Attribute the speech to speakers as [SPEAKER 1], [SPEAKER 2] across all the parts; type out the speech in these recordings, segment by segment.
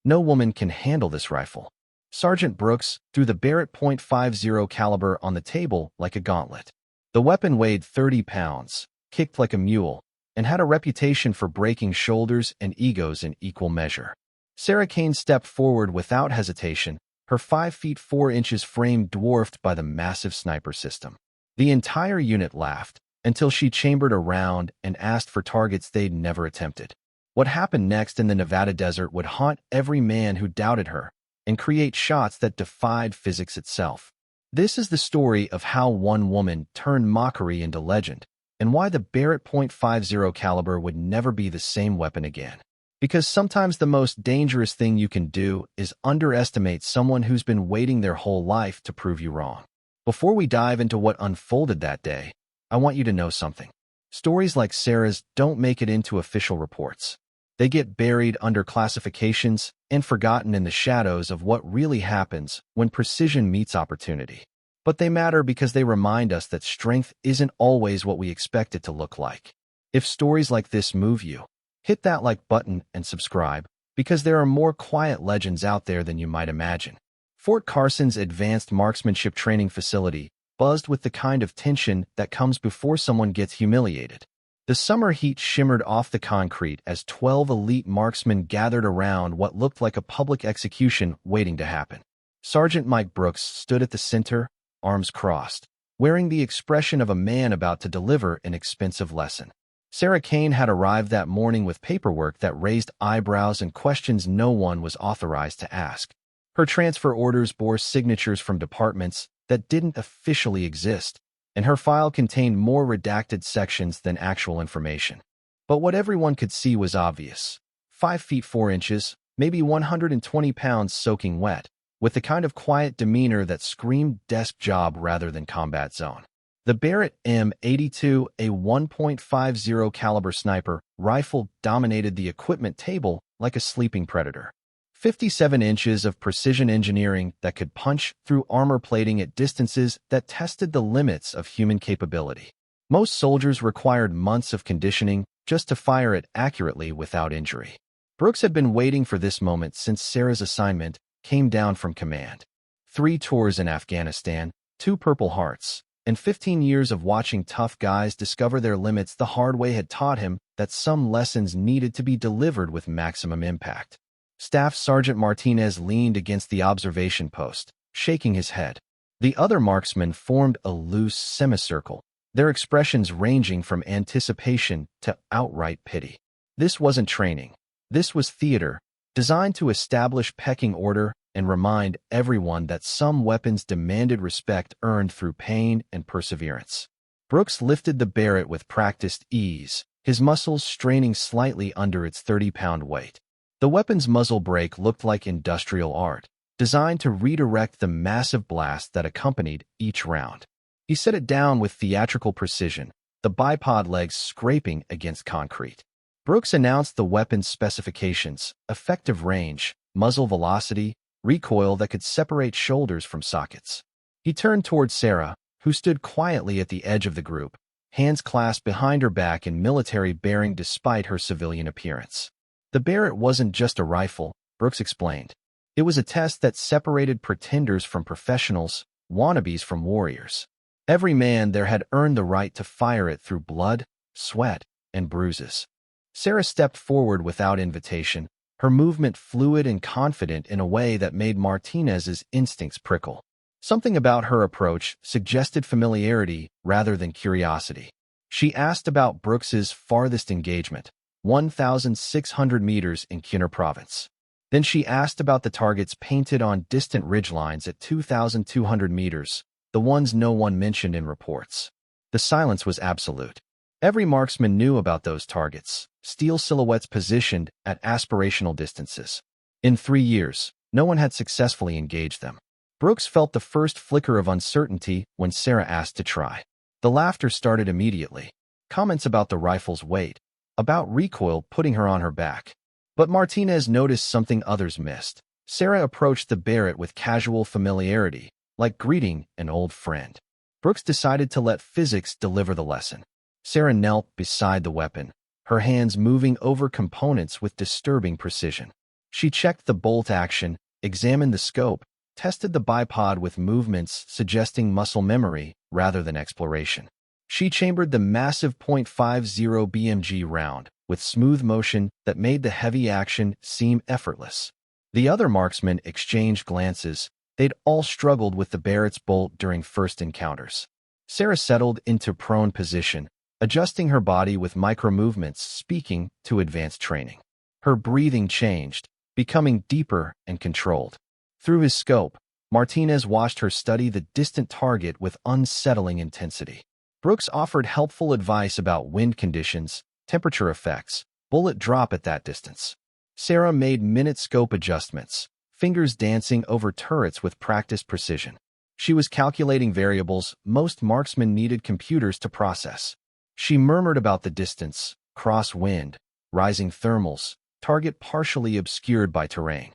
[SPEAKER 1] No woman can handle this rifle. Sergeant Brooks threw the Barrett .50 caliber on the table like a gauntlet. The weapon weighed 30 pounds, kicked like a mule, and had a reputation for breaking shoulders and egos in equal measure. Sarah Kane stepped forward without hesitation, her 5 feet 4 inches frame dwarfed by the massive sniper system. The entire unit laughed, until she chambered a round and asked for targets they'd never attempted. What happened next in the Nevada desert would haunt every man who doubted her and create shots that defied physics itself. This is the story of how one woman turned mockery into legend, and why the Barrett .50 caliber would never be the same weapon again. Because sometimes the most dangerous thing you can do is underestimate someone who's been waiting their whole life to prove you wrong. Before we dive into what unfolded that day, I want you to know something. Stories like Sarah's don't make it into official reports. They get buried under classifications and forgotten in the shadows of what really happens when precision meets opportunity. But they matter because they remind us that strength isn't always what we expect it to look like. If stories like this move you, hit that like button and subscribe, because there are more quiet legends out there than you might imagine. Fort Carson's advanced marksmanship training facility buzzed with the kind of tension that comes before someone gets humiliated. The summer heat shimmered off the concrete as 12 elite marksmen gathered around what looked like a public execution waiting to happen. Sergeant Mike Brooks stood at the center, arms crossed, wearing the expression of a man about to deliver an expensive lesson. Sarah Kane had arrived that morning with paperwork that raised eyebrows and questions no one was authorized to ask. Her transfer orders bore signatures from departments that didn't officially exist, and her file contained more redacted sections than actual information. But what everyone could see was obvious. 5 feet 4 inches, maybe 120 pounds soaking wet, with the kind of quiet demeanor that screamed desk job rather than combat zone. The Barrett M82, a 1.50 caliber sniper rifle, dominated the equipment table like a sleeping predator. 57 inches of precision engineering that could punch through armor plating at distances that tested the limits of human capability. Most soldiers required months of conditioning just to fire it accurately without injury. Brooks had been waiting for this moment since Sarah's assignment came down from command. 3 tours in Afghanistan, 2 Purple Hearts, and 15 years of watching tough guys discover their limits the hard way had taught him that some lessons needed to be delivered with maximum impact. Staff Sergeant Martinez leaned against the observation post, shaking his head. The other marksmen formed a loose semicircle, their expressions ranging from anticipation to outright pity. This wasn't training. This was theater, designed to establish pecking order and remind everyone that some weapons demanded respect earned through pain and perseverance. Brooks lifted the Barrett with practiced ease, his muscles straining slightly under its 30-pound weight. The weapon's muzzle brake looked like industrial art, designed to redirect the massive blast that accompanied each round. He set it down with theatrical precision, the bipod legs scraping against concrete. Brooks announced the weapon's specifications: effective range, muzzle velocity, recoil that could separate shoulders from sockets. He turned toward Sarah, who stood quietly at the edge of the group, hands clasped behind her back in military bearing despite her civilian appearance. The Barrett wasn't just a rifle, Brooks explained. It was a test that separated pretenders from professionals, wannabes from warriors. Every man there had earned the right to fire it through blood, sweat, and bruises. Sarah stepped forward without invitation, her movement fluid and confident in a way that made Martinez's instincts prickle. Something about her approach suggested familiarity rather than curiosity. She asked about Brooks's farthest engagement, 1,600 meters in Kunar Province. Then she asked about the targets painted on distant ridgelines at 2,200 meters, the ones no one mentioned in reports. The silence was absolute. Every marksman knew about those targets, steel silhouettes positioned at aspirational distances. In 3 years, no one had successfully engaged them. Brooks felt the first flicker of uncertainty when Sarah asked to try. The laughter started immediately. Comments about the rifle's weight, about recoil putting her on her back. But Martinez noticed something others missed. Sarah approached the Barrett with casual familiarity, like greeting an old friend. Brooks decided to let physics deliver the lesson. Sarah knelt beside the weapon, her hands moving over components with disturbing precision. She checked the bolt action, examined the scope, tested the bipod with movements suggesting muscle memory rather than exploration. She chambered the massive .50 BMG round with smooth motion that made the heavy action seem effortless. The other marksmen exchanged glances. They'd all struggled with the Barrett's bolt during first encounters. Sarah settled into prone position, adjusting her body with micro-movements, speaking to advanced training. Her breathing changed, becoming deeper and controlled. Through his scope, Martinez watched her study the distant target with unsettling intensity. Brooks offered helpful advice about wind conditions, temperature effects, bullet drop at that distance. Sarah made minute scope adjustments, fingers dancing over turrets with practiced precision. She was calculating variables most marksmen needed computers to process. She murmured about the distance, cross-wind, rising thermals, target partially obscured by terrain.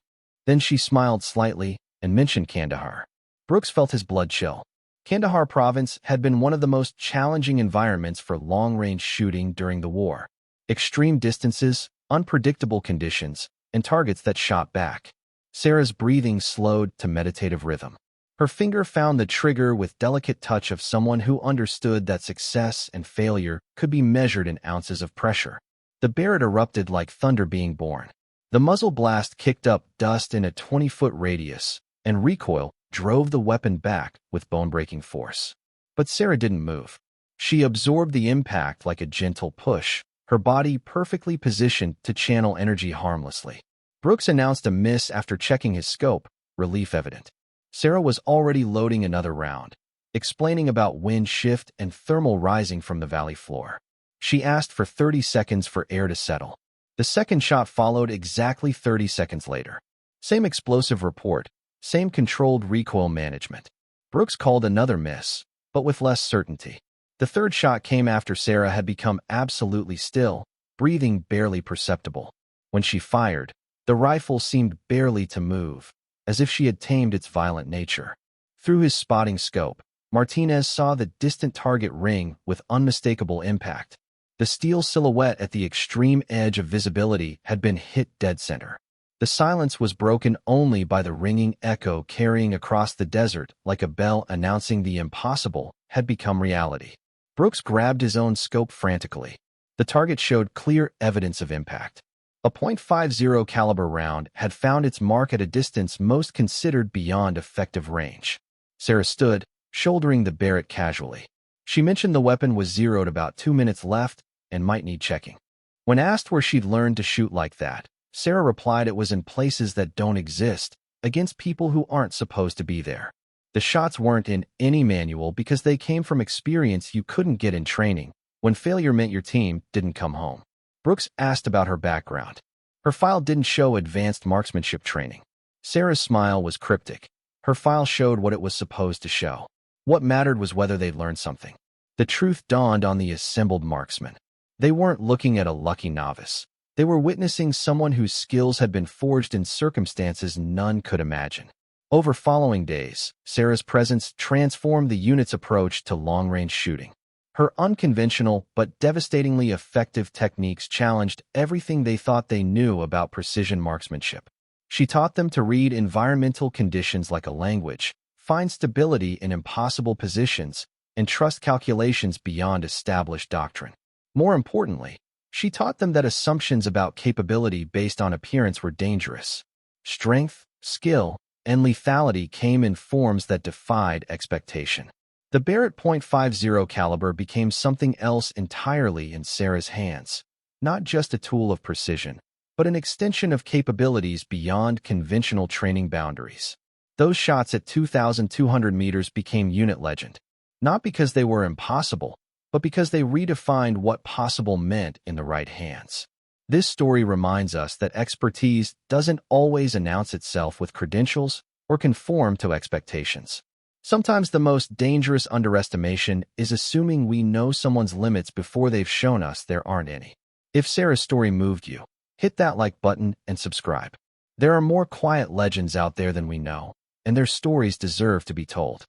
[SPEAKER 1] Then she smiled slightly and mentioned Kandahar. Brooks felt his blood chill. Kandahar province had been one of the most challenging environments for long-range shooting during the war. Extreme distances, unpredictable conditions, and targets that shot back. Sarah's breathing slowed to meditative rhythm. Her finger found the trigger with delicate touch of someone who understood that success and failure could be measured in ounces of pressure. The Barrett erupted like thunder being born. The muzzle blast kicked up dust in a 20-foot radius, and recoil drove the weapon back with bone-breaking force. But Sarah didn't move. She absorbed the impact like a gentle push, her body perfectly positioned to channel energy harmlessly. Brooks announced a miss after checking his scope, relief evident. Sarah was already loading another round, explaining about wind shift and thermal rising from the valley floor. She asked for 30 seconds for air to settle. The second shot followed exactly 30 seconds later. Same explosive report, same controlled recoil management. Brooks called another miss, but with less certainty. The third shot came after Sarah had become absolutely still, breathing barely perceptible. When she fired, the rifle seemed barely to move, as if she had tamed its violent nature. Through his spotting scope, Martinez saw the distant target ring with unmistakable impact. The steel silhouette at the extreme edge of visibility had been hit dead center. The silence was broken only by the ringing echo carrying across the desert like a bell announcing the impossible had become reality. Brooks grabbed his own scope frantically. The target showed clear evidence of impact. A .50 caliber round had found its mark at a distance most considered beyond effective range. Sarah stood, shouldering the Barrett casually. She mentioned the weapon was zeroed about 2 minutes left and might need checking. When asked where she'd learned to shoot like that, Sarah replied it was in places that don't exist, against people who aren't supposed to be there. The shots weren't in any manual because they came from experience you couldn't get in training, when failure meant your team didn't come home. Brooks asked about her background. Her file didn't show advanced marksmanship training. Sarah's smile was cryptic. Her file showed what it was supposed to show. What mattered was whether they'd learned something. The truth dawned on the assembled marksmen. They weren't looking at a lucky novice. They were witnessing someone whose skills had been forged in circumstances none could imagine. Over following days, Sarah's presence transformed the unit's approach to long-range shooting. Her unconventional but devastatingly effective techniques challenged everything they thought they knew about precision marksmanship. She taught them to read environmental conditions like a language, find stability in impossible positions, and trust calculations beyond established doctrine. More importantly, she taught them that assumptions about capability based on appearance were dangerous. Strength, skill, and lethality came in forms that defied expectation. The Barrett .50 caliber became something else entirely in Sarah's hands, not just a tool of precision, but an extension of capabilities beyond conventional training boundaries. Those shots at 2,200 meters became unit legend, not because they were impossible, but because they redefined what possible meant in the right hands. This story reminds us that expertise doesn't always announce itself with credentials or conform to expectations. Sometimes the most dangerous underestimation is assuming we know someone's limits before they've shown us there aren't any. If Sarah's story moved you, hit that like button and subscribe. There are more quiet legends out there than we know, and their stories deserve to be told.